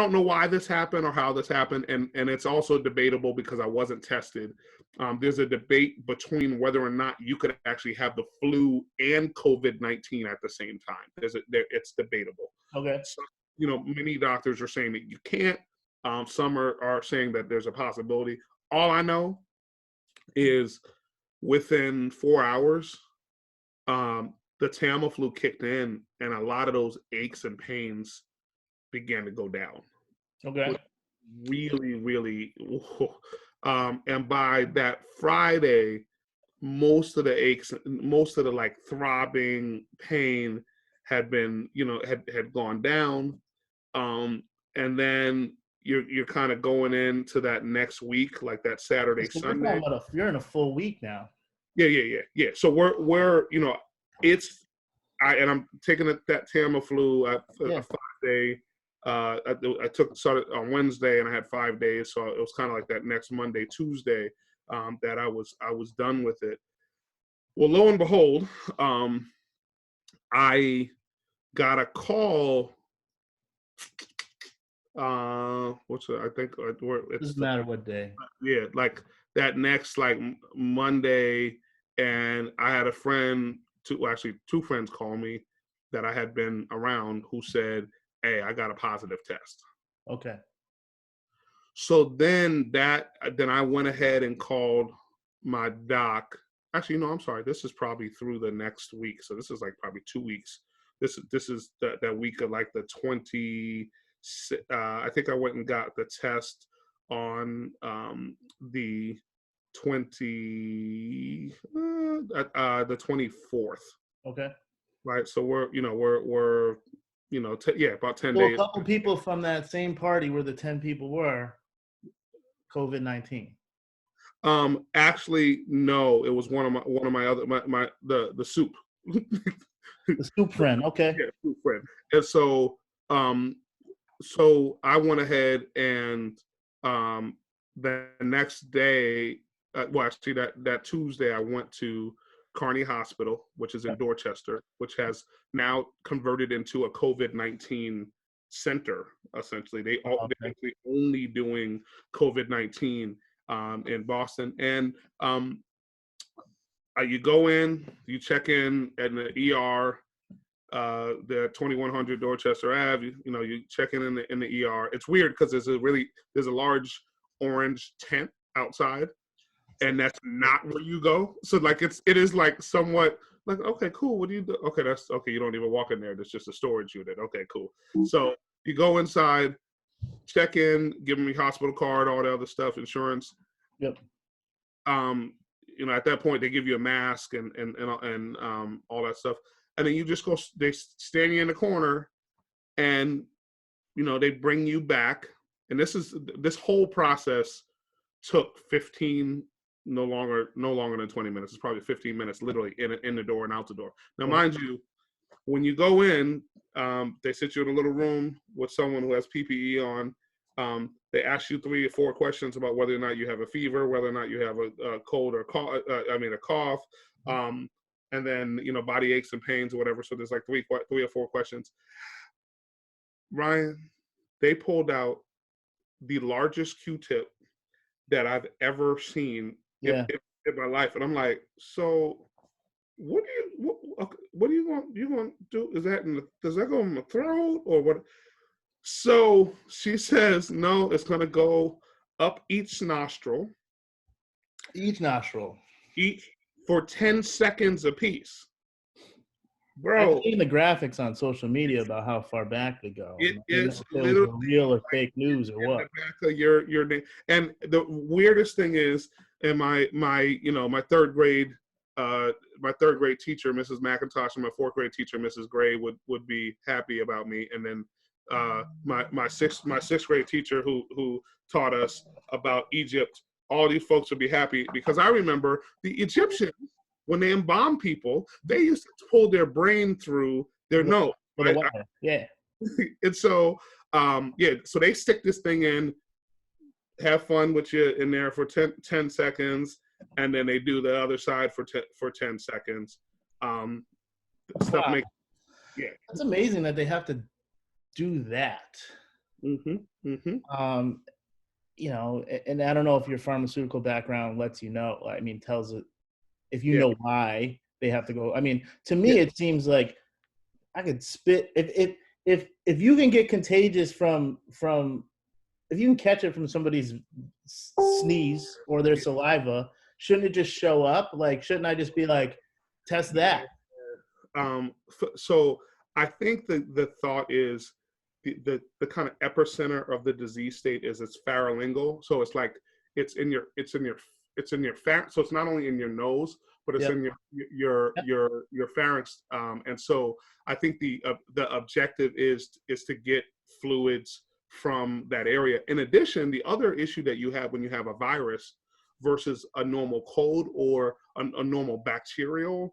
don't know why this happened or how this happened, and it's also debatable because I wasn't tested. There's a debate between whether or not you could actually have the flu and COVID-19 at the same time. It's debatable. Okay. So, many doctors are saying that you can't. Some are saying that there's a possibility. All I know is within 4 hours, the Tamiflu kicked in, and a lot of those aches and pains began to go down. Okay. Really, really. And by that Friday, most of the aches, most of the like throbbing pain had been, had gone down. And then you're kind of going into that next week, like that Saturday, So Sunday. you're in a full week now. Yeah. So we're I'm taking that Tamiflu at a 5-day. I started on Wednesday and I had 5 days, so it was kind of like that next Monday, Tuesday, that I was done with it. Well, lo and behold, I got a call. I think it doesn't matter what day. Yeah, like that next Monday, and I had a friend, two friends call me that I had been around who said, "Hey, I got a positive test." Okay. So then I went ahead and called my doc. Actually, no, I'm sorry. This is probably through the next week. So this is like probably 2 weeks. This is that week of like the 20. I think I went and got the test on the the 24th. Okay. Right. So we're about 10 So days. a couple people from that same party where the 10 people were COVID-19. Actually, no. It was one of my other the soup. The soup friend. Okay. Yeah, soup friend. And so so I went ahead and the next day, actually that Tuesday, I went to Kearney Hospital, which is in Dorchester, which has now converted into a COVID-19 center. Essentially, they're actually only doing COVID-19 in Boston, and you go in, you check in at the ER. The 2100 Dorchester Ave. You check in the ER. It's weird because there's a large orange tent outside, and that's not where you go. So like it is like somewhat like, okay, cool. What do you do? Okay, that's okay. You don't even walk in there. There's just a storage unit. Okay, cool. So you go inside, check in, give them your hospital card, all the other stuff, insurance. Yep. At that point they give you a mask and all that stuff. And then you just go, they stand you in the corner and, they bring you back. And this whole process took 15, no longer than 20 minutes. It's probably 15 minutes literally in the door and out the door. Now, mind you, when you go in, they sit you in a little room with someone who has PPE on. They ask you 3 or 4 questions about whether or not you have a fever, whether or not you have a cold or a cough. And then, body aches and pains or whatever. So there's like 3 or 4 questions. Ryan, they pulled out the largest Q-tip that I've ever seen in my life. And I'm like, so what are you going to do? Does that go in the throat or what? So she says, no, it's going to go up each nostril. Each nostril. For 10 seconds apiece. Bro. I've seen the graphics on social media about how far back they go. It is literally real or fake news or what. The back of your name. And the weirdest thing is, in my third grade teacher, Mrs. McIntosh, and my 4th grade teacher, Mrs. Gray, would be happy about me. And then my sixth grade teacher who taught us about Egypt, all these folks would be happy because I remember the Egyptians, when they embalm people, they used to pull their brain through their nose. Right? Yeah. And so, so they stick this thing in, have fun with you in there for 10 seconds, and then they do the other side for 10 seconds. It's amazing that they have to do that. Mm-hmm. Mm-hmm. Um, and I don't know if your pharmaceutical background lets you know. I mean, tells it if you Yeah. know why they have to go. I mean, to Yeah. me, it seems like I could spit if you can get contagious from if you can catch it from somebody's sneeze or their Yeah. saliva, shouldn't it just show up? Like, shouldn't I just be like, test that? So I think the thought is the kind of epicenter of the disease state is it's pharyngeal. So it's like it's in your pharynx. So it's not only in your nose, but it's Yep. in your pharynx. And so I think the objective is to get fluids from that area. In addition, the other issue that you have when you have a virus versus a normal cold or a normal bacterial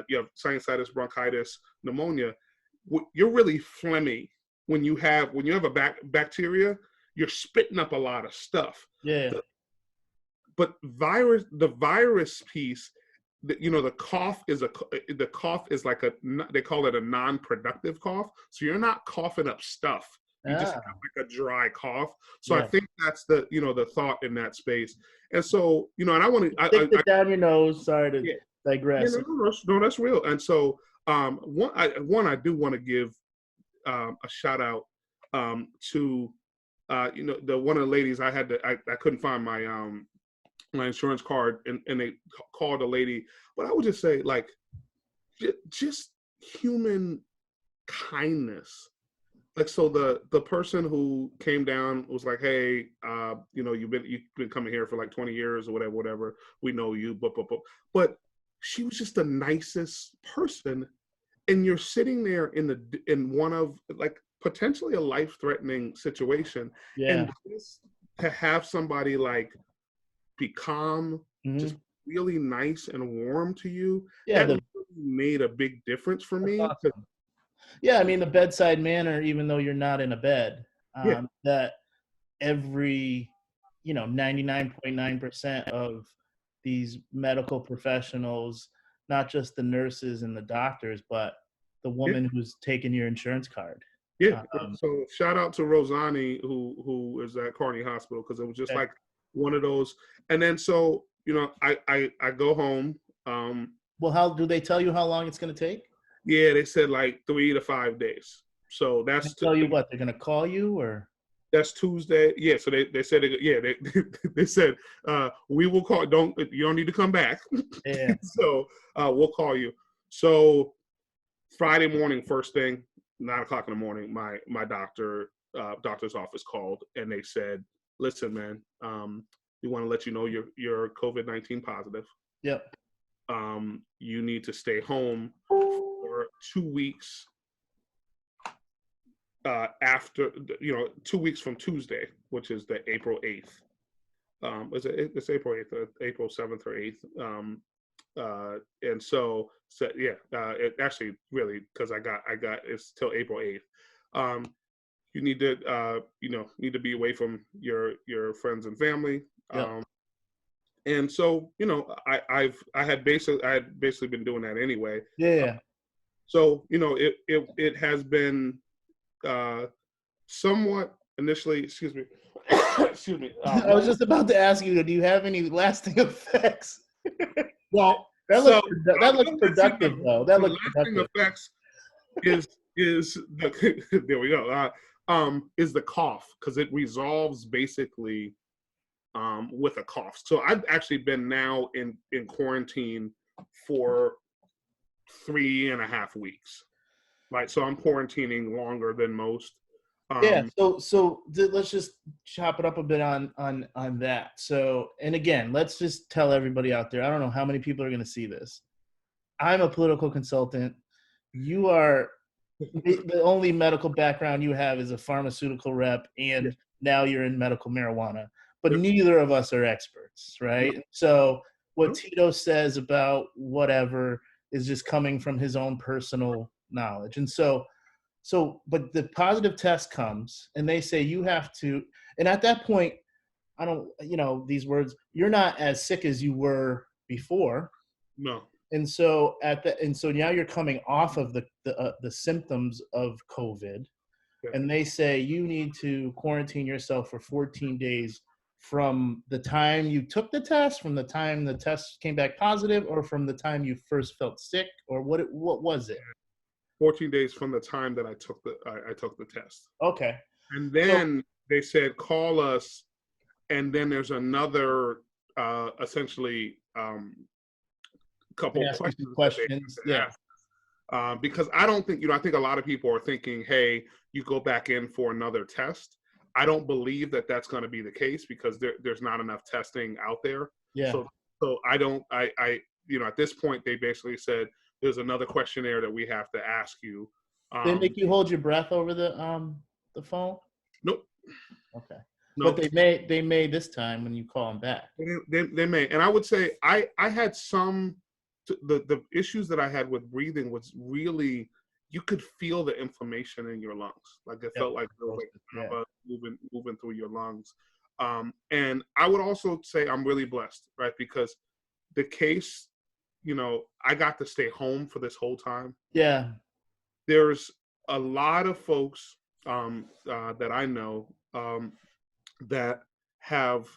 you have sinusitis, bronchitis, pneumonia, you're really phlegmy when you have a bacteria. You're spitting up a lot of stuff. Yeah. But the virus piece, the cough is like they call it a non-productive cough. So you're not coughing up stuff. You just have Ah. like a dry cough. So I Yeah. think that's the thought in that space. And so and I want to Stick it down your nose. Sorry to yeah. Yeah, digress. no, that's real. And so, I do want to give a shout out to, the one of the ladies I couldn't find my insurance card, and they called a lady. But I would just say, like, just human kindness. Like, so the person who came down was like, hey, you've been coming here for like 20 years or whatever. We know you, but she was just the nicest person. And you're sitting there in one of, like, potentially a life-threatening situation, Yeah. and just to have somebody like be calm, just Hmm. really nice and warm to you, Yeah. that really made a big difference for That's me. awesome. Yeah. I mean, the bedside manner, even though you're not in a bed, Yeah, that every 99.9% of these medical professionals, not just the nurses and the doctors, but the yeah. woman who's taken your insurance card. Yeah. um, So shout out to Rosani, who is at Carney Hospital, because it was just okay. like one of those. And then so I go home. Well, how do they tell you how long it's going to take? Yeah, they said like 3 to 5 days. So They that's tell you what they're going to call you, or that's Tuesday. Yeah. So they said yeah they said we will call. You don't need to come back. yeah. So we'll call you. So Friday morning, first thing, 9 o'clock in the morning, my doctor's office called, and they said, "Listen, man, we want to let you know you're COVID-19 positive. Yep. You need to stay home for 2 weeks after 2 weeks from Tuesday, which is the April 8th. It's April 8th, April 7th or 8th. And so yeah, it actually really, because I got it's till April 8th. You need to be away from your friends and family. Yep. And so I had basically been doing that anyway. Yeah. So it has been somewhat initially. Excuse me. Excuse me. I was just about to ask you, do you have any lasting effects? Well, That so looks that looks productive though. That the looks lasting productive. effects is the there we go. Is the cough, because it resolves basically with a cough. So I've actually been now in quarantine for 3.5 weeks. Right, so I'm quarantining longer than most. Yeah. Um, Let's just chop it up a bit on that. So, and again, let's just tell everybody out there. I don't know how many people are going to see this. I'm a political consultant. You are the only medical background you have is a pharmaceutical rep, yeah, and now you're in medical marijuana. But yep, neither of us are experts, no, right? So what no, Tito says about whatever is just coming from his own personal knowledge. And but the positive test comes and they say you have to, and at that point, I don't, these words, you're not as sick as you were before. no, And so now you're coming off of the symptoms of COVID. and they say you need to quarantine yourself for 14 days from the time you took the test, from the time the test came back positive, or from the time you first felt sick, or what was it? 14 days from the time that I took the test. Okay. And then they said, call us. And then there's another, essentially, couple questions. Yeah. Because I don't think, I think a lot of people are thinking, hey, you go back in for another test. I don't believe that that's going to be the case because there's not enough testing out there. Yeah. So at this point, they basically said there's another questionnaire that we have to ask you. They make you hold your breath over the phone? Nope. Okay. Nope. But they may this time when you call them back. They may. And I would say I had some, the issues that I had with breathing was really, you could feel the inflammation in your lungs. Like it felt like there was like moving through your lungs. And I would also say I'm really blessed, right? Because the case, I got to stay home for this whole time. Yeah. There's a lot of folks that I know that have,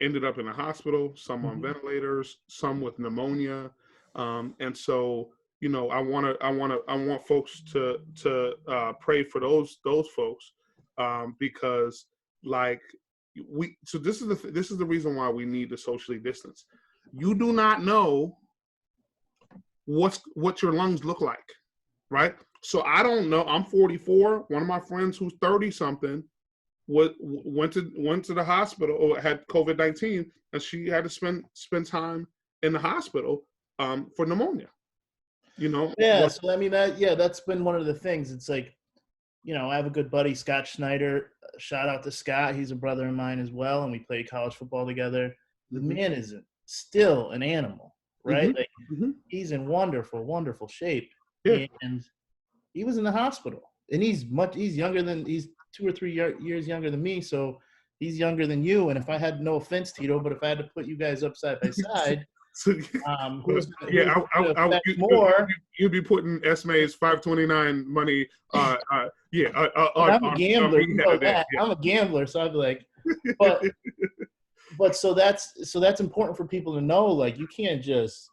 ended up in the hospital, some on ventilators, some with pneumonia. And so, I want folks to pray for those folks because this is the reason why we need to socially distance. You do not know what your lungs look like, right? So I don't know. I'm 44. One of my friends who's 30 something went to the hospital or had COVID-19, and she had to spend time in the hospital for pneumonia. Yeah. So I mean that's been one of the things. It's like, I have a good buddy, Scott Schneider. Shout out to Scott. He's a brother of mine as well, and we played college football together. The man is still an animal, right? He's in wonderful, wonderful shape. Yeah. And he was in the hospital, and he's 2 or 3 years younger than me, so he's younger than you. And if I had, no offense, Tito, but if I had to put you guys up side by side, more? You'd be putting Esme's 529 money. I'm a gambler. I'm a gambler, so I'd be like, but so that's important for people to know. Like, you can't just